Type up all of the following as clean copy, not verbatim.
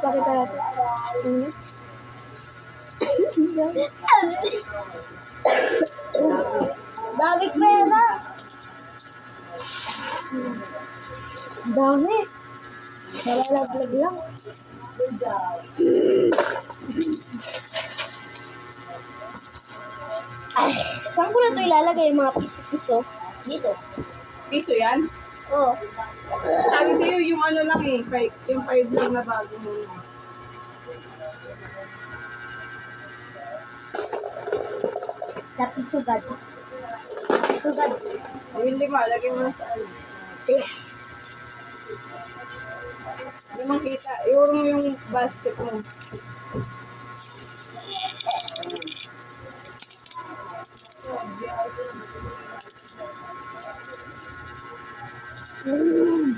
Pakita natin. Dami pera. Dami. Nalalaglag lang. Ay, saan ko na ito ilalagay yung mga piso-piso? Dito. Piso yan? Oh. Sabi sa'yo yung ano lang eh, yung 5 lang na bago mo. Tapos sugad. Sugad. Yung 5, lagay mo na sa ano. Sige. Hindi makita. Iuro mo yung basket mo.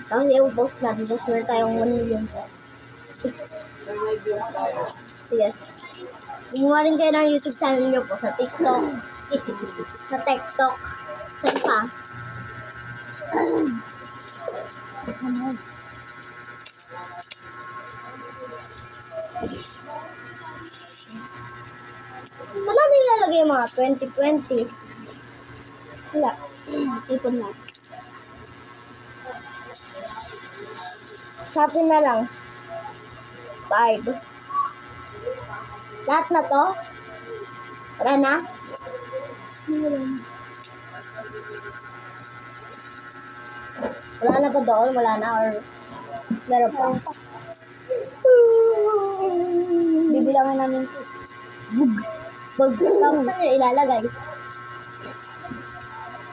Tapos yung boss natin. Boss na tayong 1 million pesos. So, may views tayo. Sige. Gumawa rin kayo ng YouTube channel nyo po sa TikTok. Sa TikTok. Sa pa. Wala din nilalagay yung mga 2020. Wala. Ipon na. Sabi na lang. 5. Lahat na to? Wala na? Wala na ba doon? Wala na? Or meron pa? Bibilangin namin ito. Bug. Bug. Tapos saan nyo ilalagay?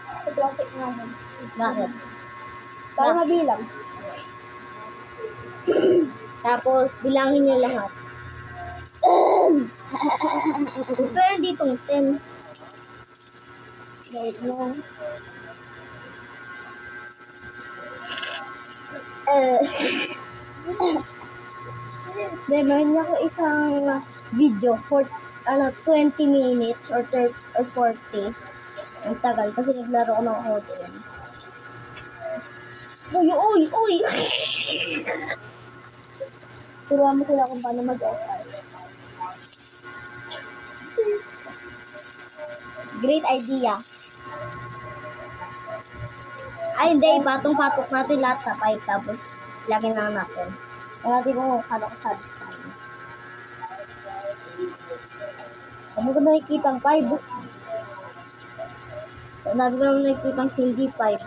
Sa plastic namin. Bakit? Para mabilang. Tapos bilangin nyo lahat. Pero ditong 10. Wait lang. Meron niya ko isang video for 20 minutes or 30 or 40. Ang tagal kasi naglaro ko ng auto. Uy, uy, uy! Turuan mo sila kung paano mag-offer. Great idea. Ay, hindi. Patong-patok natin lahat sa pipe. Tapos, lagyan lang natin. Wala natin kung kala ko sabi sa akin. Ano ko nakikita ang pipe? Sabi ko naman nakikita ang hindi pipe.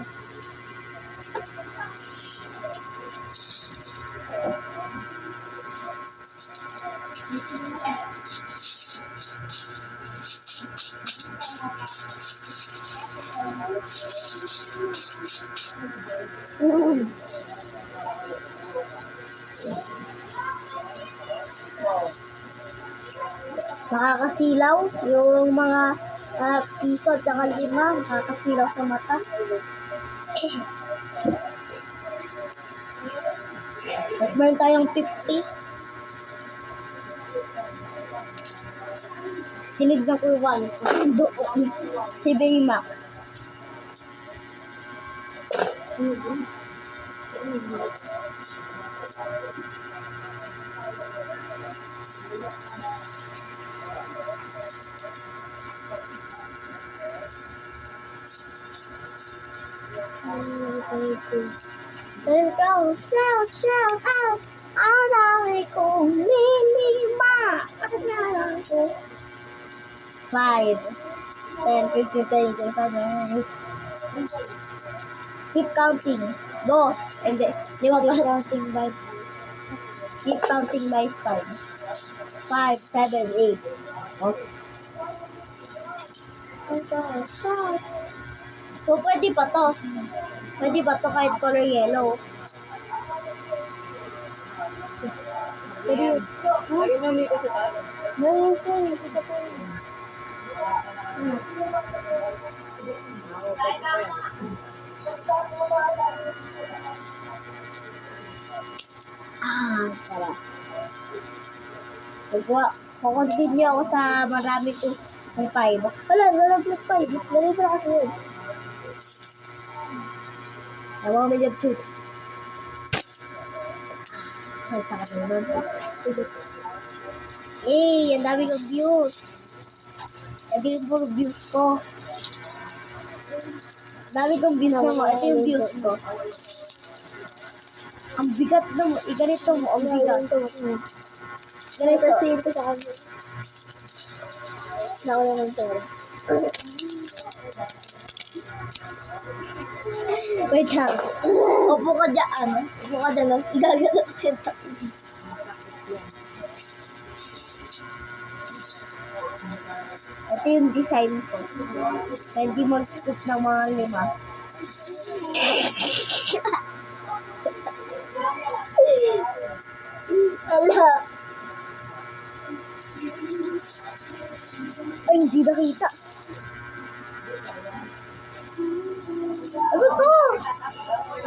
Nakakasilaw yung mga piso at saka 5, nakakasilaw sa mata. Tapos meron tayong 50. Sinignan ko yung 1. Doon. Si Baymax. Let's go, shout, shout out. Ang dami kong lilima. Bakit nga lang ko? 5, 10, 15, 20, 25, keep counting. 2, hindi. Di wag lang counting by. Keep counting by 5. 5, 7, 8. Okay. So, pwede pa to. Pwede ba to kahit color yellow? Pwede. Lagyan mo dito sa taas. Meron ito. Kita po yun. Tara. Kukontinue ako sa marami ko ng 5. Wala plus 5. Dali pa kasi yun. Ewan ko may job shoot. Sa kanunod. Ang dami kong views. Ito yung puro views ko. Dami kong views mo. Ito yung views ko. Ang bigat na mo. Ganito mo. Ang bigat. Ganito. Kasi ito sa kanya. Nawala ng pera. Wait lang. Upo ka dyan. Upo ka dyan. Igagano kita. Ito yung design ko. Hindi mo scoop ng mga 5. Ala. Ay, hindi nakita. Ano to?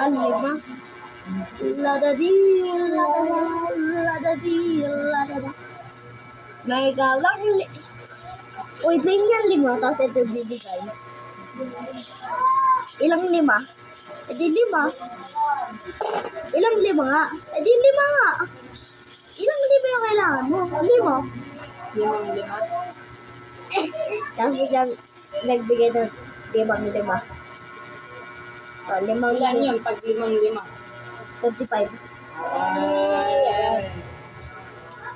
Ang 5. Ladadi, ladadi, ladada. May galang uy, bling yan 5, tapos ito bibigay. Ilang 5? E di 5. Ilang 5 nga? E di 5 nga. Ilang 5 yung kailangan mo? 5. 5. Tapos biglang nagbigay ng 5. O, 5 Ilan yun pag 5? 25. Ay.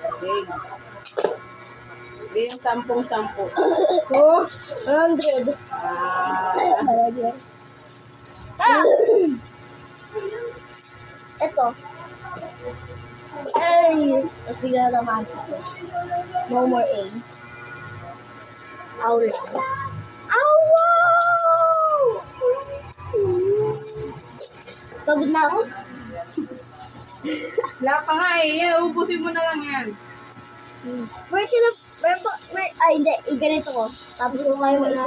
Okay. Yung 10. Oh, 100. Ah! Ito. Ay! Nagbigay naman. No more A. Aula. Awa! Pagod na ako. Wala pa nga eh. Yan, ubusin mo na lang yan. Ay, hindi. Ganito ko. Tapos kung kayo mo ito.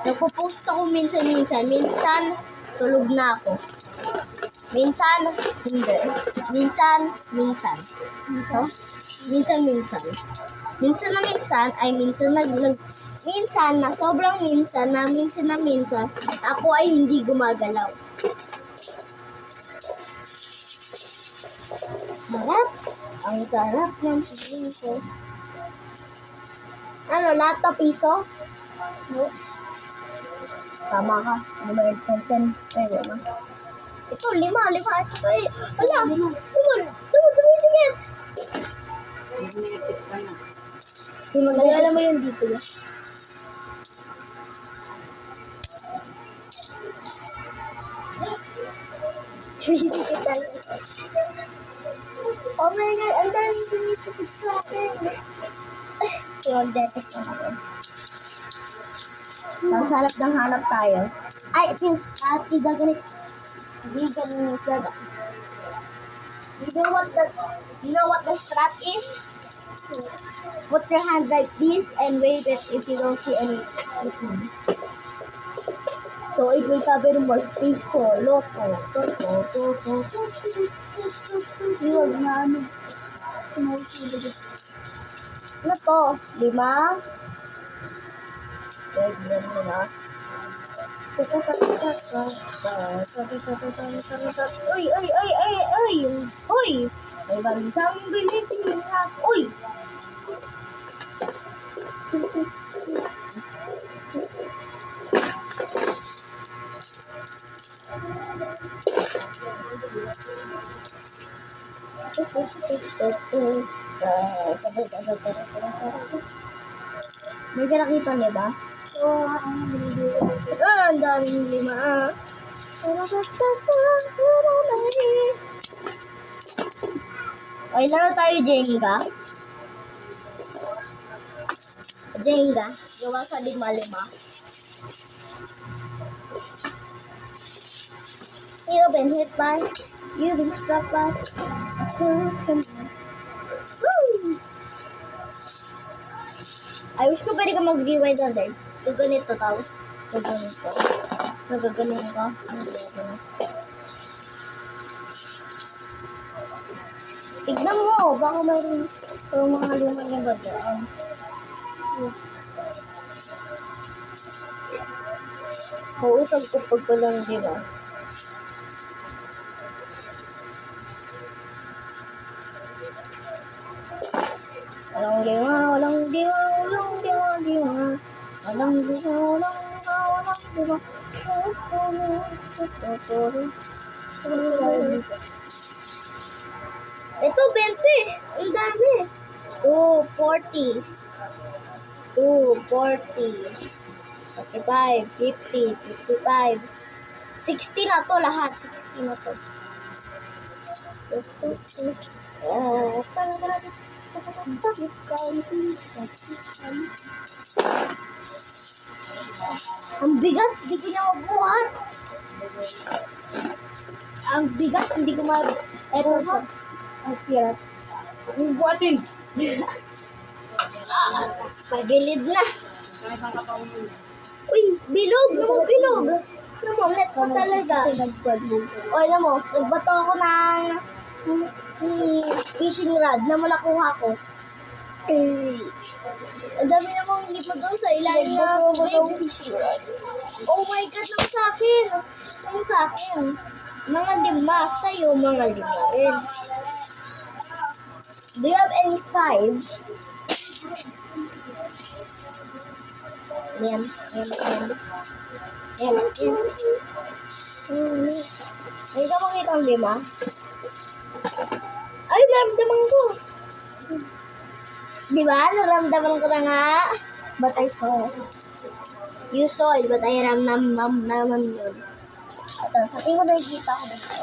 Nagpo-post ako minsan-minsan. Minsan, tulog na ako. Minsan, hindi. Minsan. Ito? Minsan. Minsan na minsan, ay minsan minsan na sobrang minsan na minsan, ako ay hindi gumagalaw. Sarap. Ang sarap ng piso. Ano, lahat na piso? No. Tama ka. Number 10. Pwede na. Ito, 5. Ito pa eh. Wala. Tumigit. Magnetic ka na. Nalala mo yung dito. Tumigit talaga. Oh my God, ang dami tumigit sa akin. Yung detek ko natin. Tapos hanap tayo. Ay, ito yung strat. Igaganit. Hindi ganun yung strat. You know what the strat is? Put your hand like this and wave it if you don't see anything. So it will cover more space ko. Loko. Yun, ano. Ano to? 5? Wait, yan mo na. Uy, uy, uy, uy, uy! Uy! May bansang Pilipinas! Uy! May nakita niya ba? Oo, ang binibigay ko. Ang daming lima. Okay, laro tayo Jenga. Jenga. Gawa sa lima-lima. You've been hit by, you've been struck by. Woo! I wish ko pwede ka mag-rewind on there. Gaganito tao. Gaganito. Nagagaling ka. Tignan mo, baka mayroon yung mga lima niya ba dyan? Mausag ko pag ko lang, di ba? Walang lima, walang lima, walang lima, lima. Walang lima, walang lima, walang lima. Ito, 20. Ang dami. 240. 240. 45, 50, 55. 60 na to lahat. 60 na to. Ang bigat, hindi ko na mabuhat. Ang bigat, hindi ko mabuhat. Eto to. Ang sirat. Yung buhatin. Pagilid na. Kahit ang kapaw mo. Uy, bilog! Naman bilog! Alam mo, net ko talaga. O, alam mo, nagbato ako ng fishing rod na nakuha ko. Ang dami namang lipo doon sa ilalim na fishing rod. Oh my God, lang sa akin! Lang sa akin. Mga lima, sa'yo mga lima rin. Do you have any 5? Yan. May ka makita ang lima? Ay, naramdaman ko. Di ba? Naramdaman ko na nga. But I saw. You saw it, but I naman yun. Ito, sa tingin ko nakikita ko dito.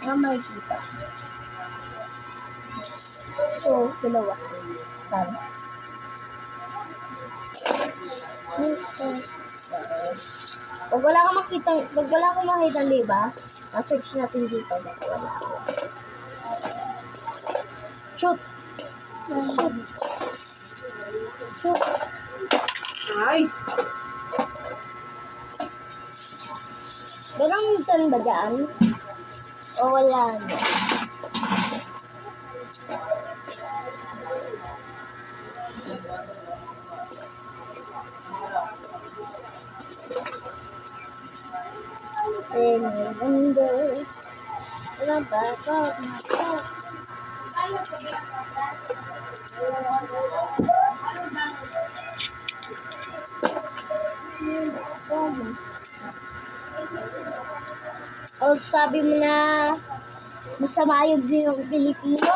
Nga makikita. So, dalawa. Tama. Pag wala kang makita, di ba? Search natin dito. Wala ako. Shoot! Shoot! Ay! Ganang minsan ba dyan? O wala na? And I wonder about myself. O sabi mo na masama yung ng Pilipino.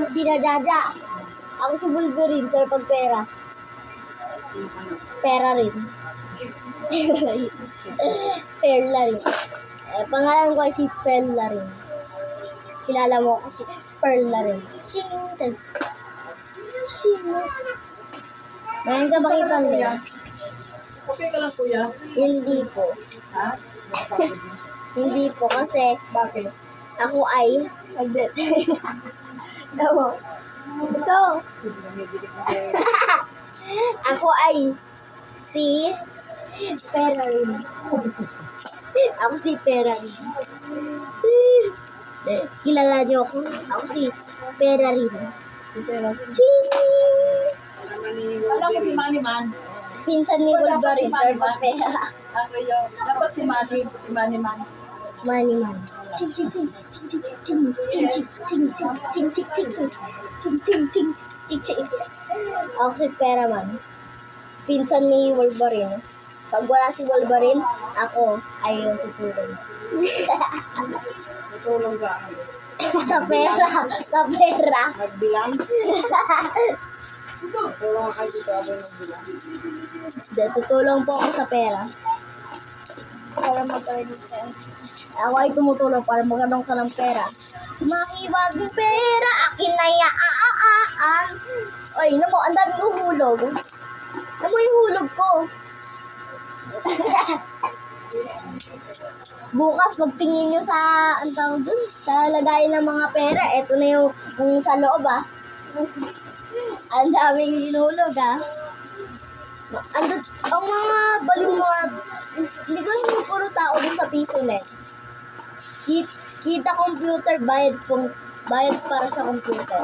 Hindi na Jaja. Ako si Wolverine, pero pag pera. Pera rin. Perla rin. Pangalan ko ay si Perla rin. Kilala mo ako si Perla rin. Shing! Mayroon ka makita niya? Okay ka lang, kuya? Hindi po. Ha? Hindi po kasi Bakit? ako ay saglit. Ito. Ito. Ako ay si Ferrari. Ako si Ferrari. Kilala niyo ako? Ako si Ferrari. Si Sarah. Ching! Alam ko si Manny Man. pinsan ni Wolverine, sir, pera. Ako yung, dapat si Manny Man. Money man. Ako si Pera Man. Pinsan ni Wolverine. Pag wala si Wolverine, ako ay yung tutulong. Tutulong ka. Sa pera. Sa pera. Magbilang. Tutulong ka dito ako magbilang. Hindi, tutulong po ako sa pera. Para mag-register. Ako ay tumutulong para magkaroon ka ng pera. Makiwag ng pera, akin na yan. Oy, mo, ang daming uhulog. Mo yung hulog ko. Bukas, magtingin nyo sa, ang tawag dun, sa lagayan ng mga pera. Ito na yung sa loob, ah. Ang daming hinulog, ah. Ang mga baliw mga, hindi ko naman puro tao din sa piso net. Kita computer, bayad para sa computer.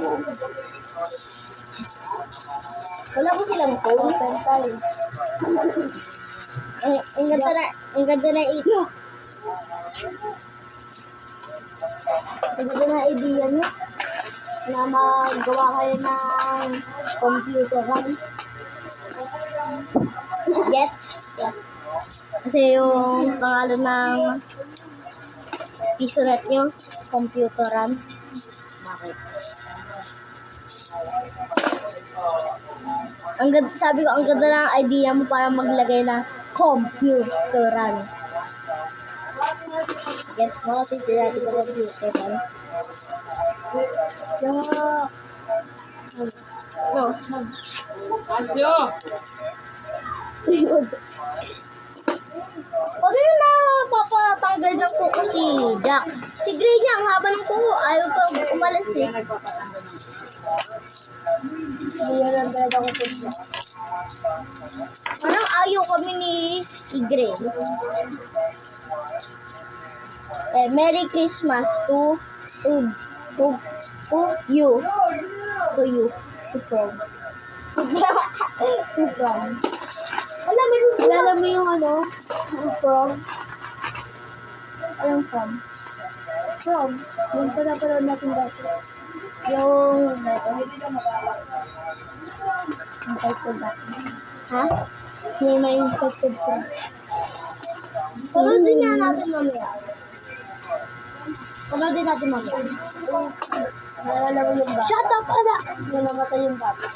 Wala ko silang phone. Ang ganda na ito. Ang ganda na idea nyo na magawa kayo ng computer RAM. Yes. Kasi yung pangalan ng piso net nyo, computer RAM. Bakit? Sabi ko, ang ganda ng idea mo para maglagay ng computer RAM. Yes mo, kasi natin ng computer RAM. Asyo! Pag yun na papatanggal ng kuko si Jack. Si Gray niya, ang haba ng kuko. Ayaw pa umalis eh. Kaya nagpapatanggal ng Hindi yan talaga ko siya. Parang ayaw kami ni Gray. Merry Christmas to you. To you. To Frog. To Frog. Alala mo yung ano? Frog? Anong frog? Frog? Yung pinapanood natin dati. Yung infected dati. Ha? May infected siya. Panood din nga natin mamaya. Panood din natin mamaya. Nalala mo yung bata. Shut up, ala! Nalamatay yung bata.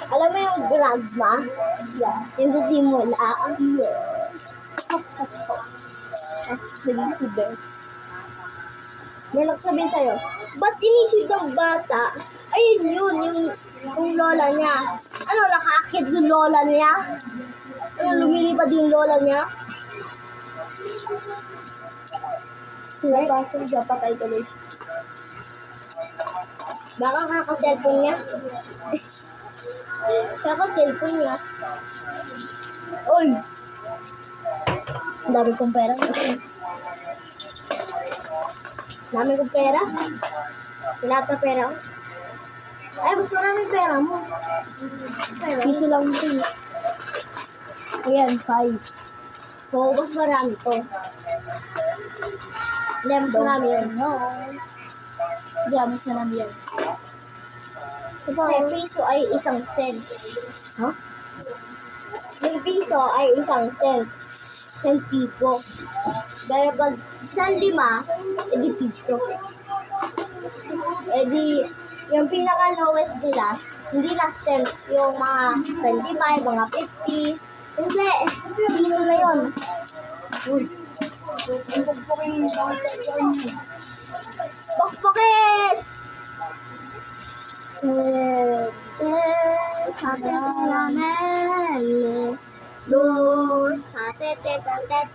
Alam mo yung grandma? Yeah. Yung sa simula. Yeah. Naging si Beth. May nagsabihin sa'yo, ba't inisip ng bata? Ayun yun, yung lola niya. Ano, nakaakit yung lola niya? Ano, lumilipad yung lola niya? Sila pasok siya, patay tuloy. Baka kaka-cellphone niya. Kaka-cellphone niya. Uy! Ang dami kong pera. Dami kong pera. Lahat na pera ko. Ay, mas maraming pera mo. Piso lang ito eh. Ayan, 5. So, mas marami to. Hindi, mas marami yan. No. Hindi, mas marami yan. Kasi piso ay isang cent. Huh? Yung piso ay isang cent. Sentipo. Pero pag 1.5, edi piso. Edi, yung pinaka-lowest nila, hindi na cent. Yung mga 25, mga 50. Hindi, piso na yun. Uy. Bokbokes! Sa tinanen. Luz, sa tinanen.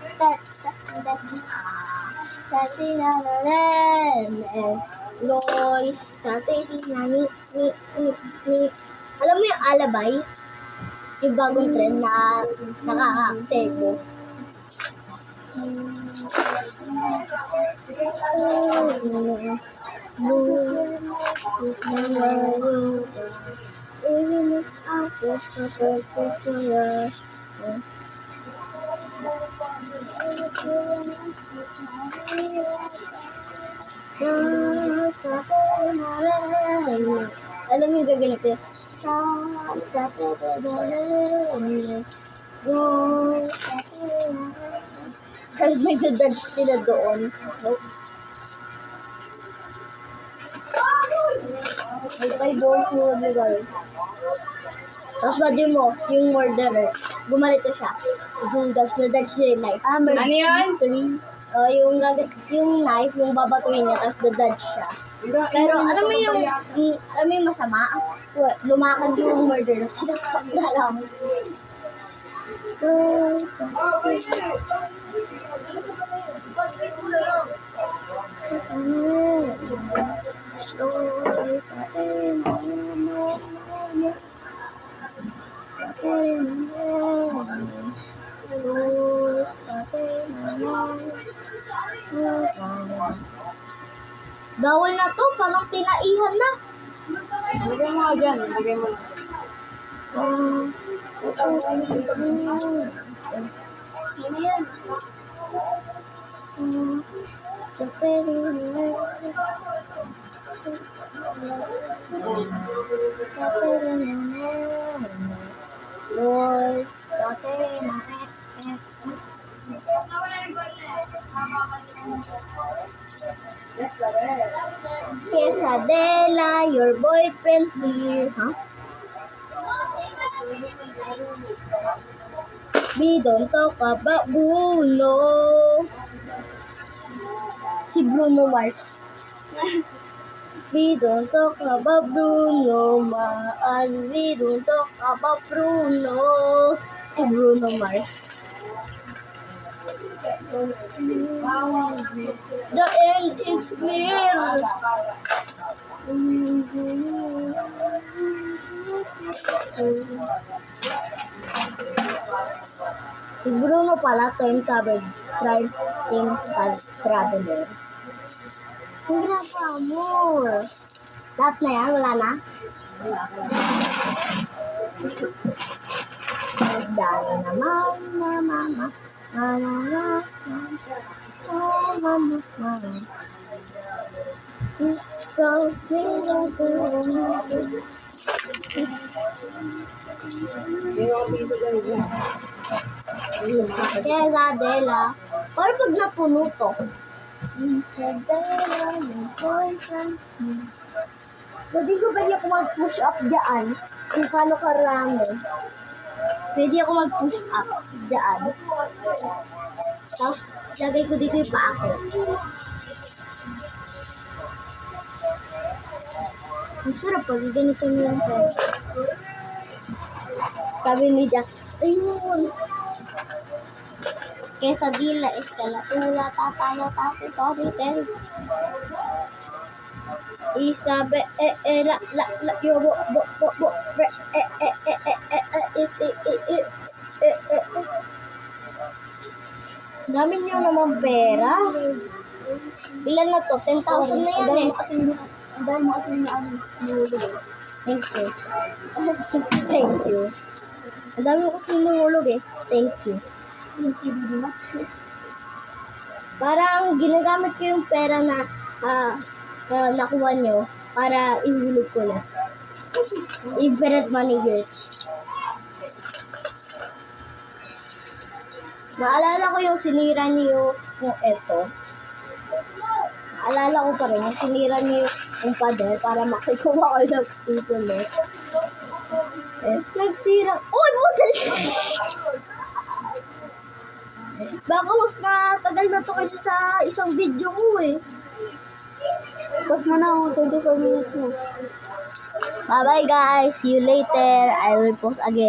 Lois, sa tinanen. Alam mo yung alabay? Yung bagong trend na nakaka-active. Even if I was so perfect for you. Alam mo yung gaganito? Kasi may judge sila doon. May 5 balls mo nilagay. Tapos badyo mo, yung murderer, gumarito siya. Yung dodge niya yung knife. Ano yun? Yung knife, yung babatuhin niya, tapos dodge siya. Pero alam mo yung masama? Lumakad yung murderer. Sinaksak na lang. Bawal na to, parang tinaihan na. Lagay mo nga dyan. Lagay mo lang. Ano yan? Lord, Quesadilla, your boyfriend's here. Huh? We don't talk about Bruno. Si Bruno Mars. We don't talk about Bruno Mars. We don't talk about Bruno. Si Bruno Mars. The end is near. Si Bruno pala, time traveler. Ang ginagawa mo. Lahat na yan, wala na? Dahil naman na mama. Quesadilla. Or pag napuno to. Pwede ko ba ako mag-push up dyan? Kung paano karami. Pwede ako mag-push up dyan. Tapos, lagay ko dito yung paa ko. Ang sarap pag ganito mo lang po. Sabi ni Jack, ayun. Quesadilla, escalatula, tatalo, tori. Isabe, la, yo, bo, dami niyo naman pera. Ilan na to? 10,000 na yan eh. Ang dahil mo kasi na ano, nilulog. Thank you. Thank you. Ang dami ko kasi nahulog eh. Thank you. Yung PBB na. Parang ginagamit ko yung pera na nakuha nyo para ihulog ko na. Infinite money glitch. Naalala ko yung sinira niyo yung eto. Naalala ko pa rin yung sinira niyo yung pader para makikuha ko ng internet. Nagsira. Uy, butal! Baka mas matagal na to kasi sa isang video ko eh. Post mo na ako, 24 minutes mo. Bye-bye guys. See you later. I will post again.